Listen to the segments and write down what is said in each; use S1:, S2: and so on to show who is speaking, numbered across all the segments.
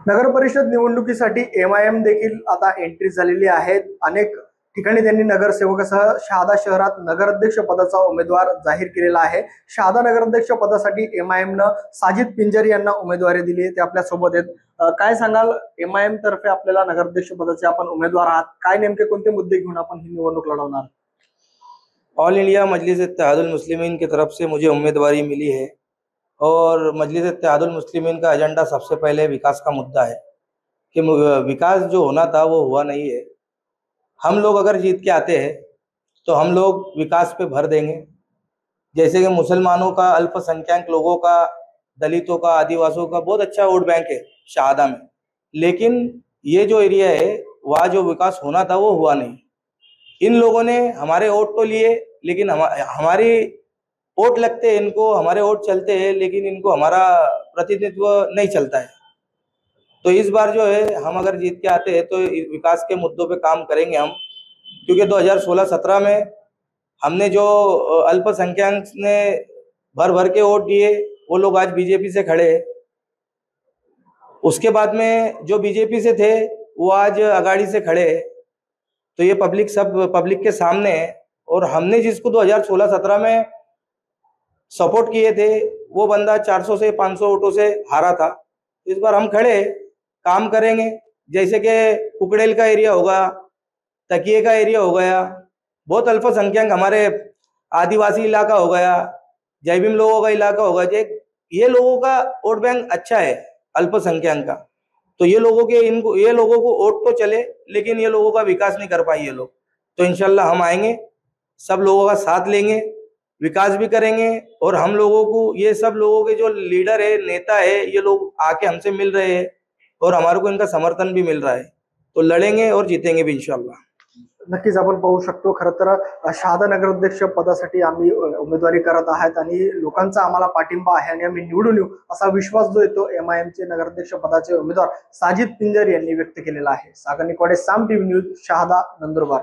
S1: नगर परिषद निवडणुकीसाठी एमआयएम देखील आता एंट्री झालेली आहे। अनेक ठिकाणी त्यांनी नगरसेवकासह शहादा शहरात नगराध्यक्ष पदाचा उमेदवार जाहीर केलेला आहे। शहादा नगराध्यक्ष पदासाठी एमआयएमनं साजिद पिंजरी यांना उमेदवारी दिली आहे। ते आपल्या सोबत आहेत। काय सांगाल, एमआयएम तर्फे आपल्याला नगराध्यक्ष पदाचे आपण उमेदवार आहात, काय नेमके कोणते मुद्दे घेऊन आपण ही निवडणूक लढवणार?
S2: ऑल इंडिया मजलिस इत्तेहादुल मुस्लिमीन की तरफ से मुझे उम्मीदवारी मिली है और मजलिस इत्तेहादुल मुस्लिमीन का एजेंडा सबसे पहले विकास का मुद्दा है कि विकास जो होना था वो हुआ नहीं है। हम लोग अगर जीत के आते हैं तो हम लोग विकास पे भर देंगे। जैसे कि मुसलमानों का, अल्पसंख्यक लोगों का, दलितों का, आदिवासियों का बहुत अच्छा वोट बैंक है शहादा में, लेकिन ये जो एरिया है वहाँ जो विकास होना था वो हुआ नहीं। इन लोगों ने हमारे वोट तो लिए, लेकिन हमारी वोट लगते हैं इनको, हमारे वोट चलते हैं, लेकिन इनको हमारा प्रतिनिधित्व नहीं चलता है। तो इस बार जो है हम अगर जीत के आते हैं तो विकास के मुद्दों पे काम करेंगे हम, क्योंकि 2016-17 में हमने जो अल्पसंख्यक ने भर भर के वोट दिए वो लोग आज बीजेपी से खड़े हैं। उसके बाद में जो बीजेपी से थे वो आज अगाड़ी से खड़े हैं। तो ये पब्लिक सब पब्लिक के सामने है। और हमने जिसको 2016-17 में सपोर्ट किए थे वो बंदा 400 से 500 वोटों से हारा था। इस बार हम खड़े काम करेंगे। जैसे कि कुकड़ेल का एरिया होगा, तकिए का एरिया हो गया, बहुत अल्पसंख्यक हमारे आदिवासी इलाका हो गया, जैविम लोगों का इलाका होगा, ये लोगों का वोट बैंक अच्छा है अल्पसंख्यक का। तो ये लोगों को वोट तो चले, लेकिन ये लोगों का विकास नहीं कर पाए ये लोग। तो इंशाल्लाह हम आएंगे, सब लोगों का साथ लेंगे, विकास भी करेंगे। और हम लोगों को, ये सब लोगों के जो लीडर है, नेता है, ये लोग आके हमसे मिल रहे हैं और हमारे को इनका समर्थन भी मिल रहा है। तो लढेंगे और जीतेंगे भी इंशाल्लाह।
S1: नक्कीच आपण पाहू शकतो। खरं तर शहादा नगराध्यक्ष पदासाठी आम्ही उमेदवारी करत आहात आणि लोकांचा आम्हाला पाठिंबा आहे आणि आम्ही निवडून येऊ असा विश्वास जो येतो एमआयएमचे नगराध्यक्ष पदाचे उमेदवार साजिद पिंजरी यांनी व्यक्त केलेला आहे। सागर निकोडे, साम टीव्ही न्यूज, शहादा, नंदुरबार।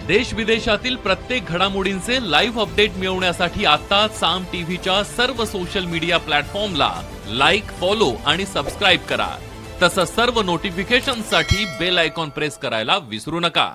S3: देश विदेशातील प्रत्येक घडामोडींचे लाईव्ह अपडेट मिळवण्यासाठी आता साम टीव्हीच्या सर्व सोशल मीडिया प्लॅटफॉर्मला लाईक, फॉलो आणि सबस्क्राइब करा। तसंच सर्व नोटिफिकेशनसाठी बेल आयकॉन प्रेस करायला विसरू नका।